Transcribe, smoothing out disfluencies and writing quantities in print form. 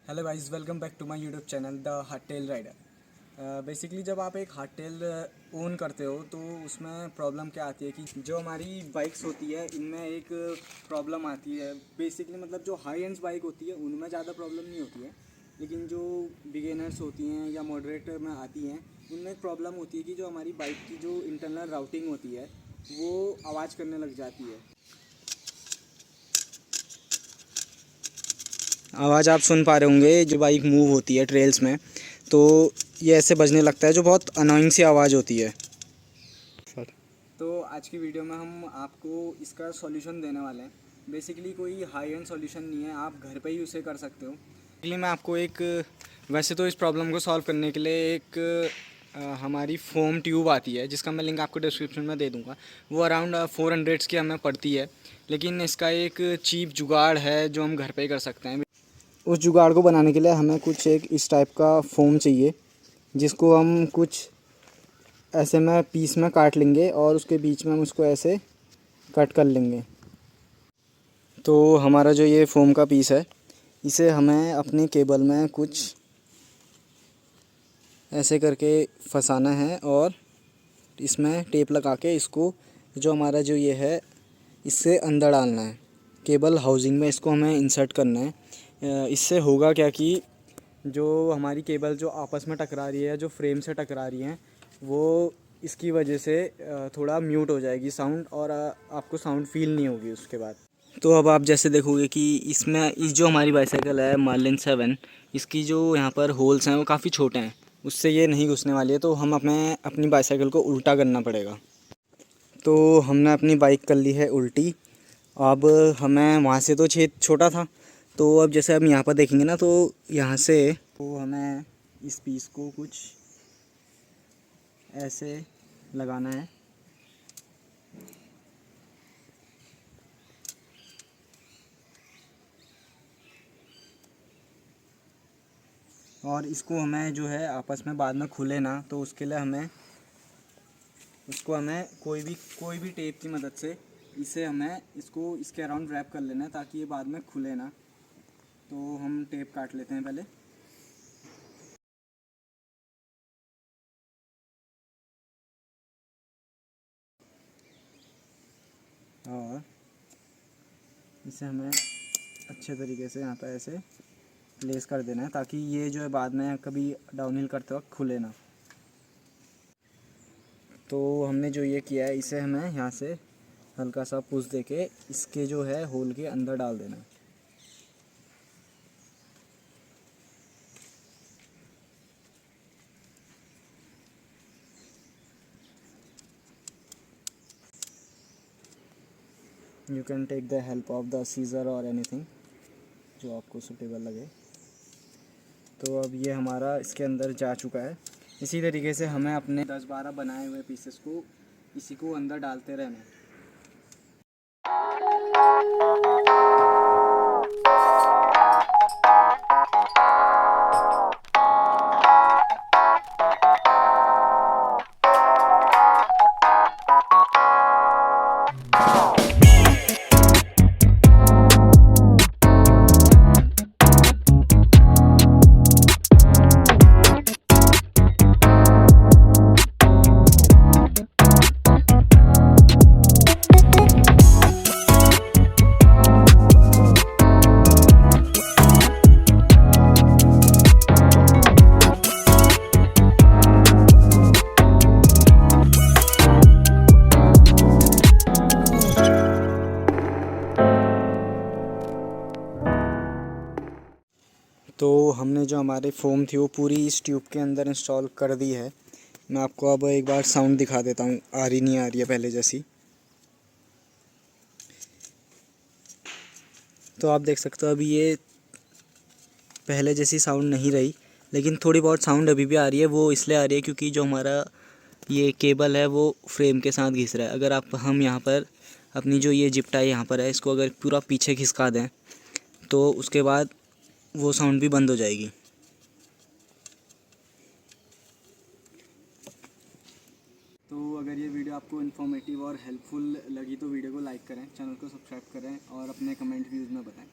Hello guys, welcome back to my YouTube channel the hardtail rider. Basically जब आप एक हार्डटेल own करते हो तो उसमें प्रॉब्लम क्या आती है कि जो हमारी बाइक्स होती है इनमें एक प्रॉब्लम आती है। बेसिकली मतलब जो हाई एंड्स बाइक होती है उनमें ज़्यादा प्रॉब्लम नहीं होती है, लेकिन जो बिगिनर्स होती हैं या मॉडरेट में आती हैं उनमें एक प्रॉब्लम होती है कि जो हमारी बाइक की जो इंटरनल राउटिंग होती है वो आवाज़ करने लग जाती है। आवाज़ आप सुन पा रहे होंगे जो बाइक मूव होती है ट्रेल्स में, तो ये ऐसे बजने लगता है जो बहुत अनोइंग सी आवाज़ होती है सर। तो आज की वीडियो में हम आपको इसका सॉल्यूशन देने वाले हैं। बेसिकली कोई हाई एंड सॉल्यूशन नहीं है, आप घर पे ही उसे कर सकते हो। बेसिकली मैं आपको वैसे तो इस प्रॉब्लम को सॉल्व करने के लिए हमारी फोम ट्यूब आती है जिसका मैं लिंक आपको डिस्क्रिप्शन में दे दूँगा। वो अराउंड 400 की हमें पड़ती है, लेकिन इसका एक चीप जुगाड़ है जो हम घर पे ही कर सकते हैं। उस जुगाड़ को बनाने के लिए हमें कुछ एक इस टाइप का फोम चाहिए, जिसको हम कुछ ऐसे में पीस में काट लेंगे और उसके बीच में हम उसको ऐसे कट कर लेंगे। तो हमारा जो ये फोम का पीस है इसे हमें अपनी केबल में कुछ ऐसे करके फंसाना है और इसमें टेप लगा के इसको जो हमारा जो ये है इससे अंदर डालना है। केबल हाउसिंग में इसको हमें इंसर्ट करना है। इससे होगा क्या कि जो हमारी केबल जो आपस में टकरा रही है, जो फ्रेम से टकरा रही हैं, वो इसकी वजह से थोड़ा म्यूट हो जाएगी साउंड, और आपको साउंड फील नहीं होगी उसके बाद। तो अब आप जैसे देखोगे कि इस जो हमारी बाईसाइकिल है मार्लिन 7, इसकी जो यहाँ पर होल्स हैं वो काफ़ी छोटे हैं, उससे ये नहीं घुसने वाली है। तो हम अपनी बाईसाइकिल को उल्टा करना पड़ेगा। तो हमने अपनी बाइक कर ली है उल्टी। अब हमें वहाँ से तो छेद छोटा था, तो अब जैसे हम यहाँ पर देखेंगे ना, तो यहाँ से तो हमें इस पीस को कुछ ऐसे लगाना है और इसको हमें जो है आपस में बाद में खुले ना, तो उसके लिए हमें कोई भी टेप की मदद से हमें इसको इसके अराउंड रैप कर लेना है ताकि ये बाद में खुले ना। तो हम टेप काट लेते हैं पहले। और इसे हमें अच्छे तरीके से यहाँ पर ऐसे प्लेस कर देना है ताकि ये जो है बाद में कभी डाउनहिल करते वक्त खुले ना। तो हमने जो ये किया है इसे हमें यहाँ से हल्का सा पुश देके इसके जो है होल के अंदर डाल देना है। You can take the help of the scissor और एनीथिंग जो आपको सूटेबल लगे। तो अब ये हमारा इसके अंदर जा चुका है। इसी तरीके से हमें अपने 10-12 बनाए हुए पीसेस को इसी को अंदर डालते रहना है। तो हमने जो हमारी फोम थी वो पूरी इस ट्यूब के अंदर इंस्टॉल कर दी है। मैं आपको अब एक बार साउंड दिखा देता हूँ, आ रही नहीं आ रही है पहले जैसी। तो आप देख सकते हो अभी ये पहले जैसी साउंड नहीं रही, लेकिन थोड़ी बहुत साउंड अभी भी आ रही है। वो इसलिए आ रही है क्योंकि जो हमारा ये केबल है वो फ्रेम के साथ घिस रहा है। अगर हम यहाँ पर अपनी जो ये जिप टाई यहाँ पर है इसको अगर पूरा पीछे खिसका दें तो उसके बाद वो साउंड भी बंद हो जाएगी। तो अगर ये वीडियो आपको इन्फॉर्मेटिव और हेल्पफुल लगी तो वीडियो को लाइक करें, चैनल को सब्सक्राइब करें और अपने कमेंट व्यूज़ में बताएं।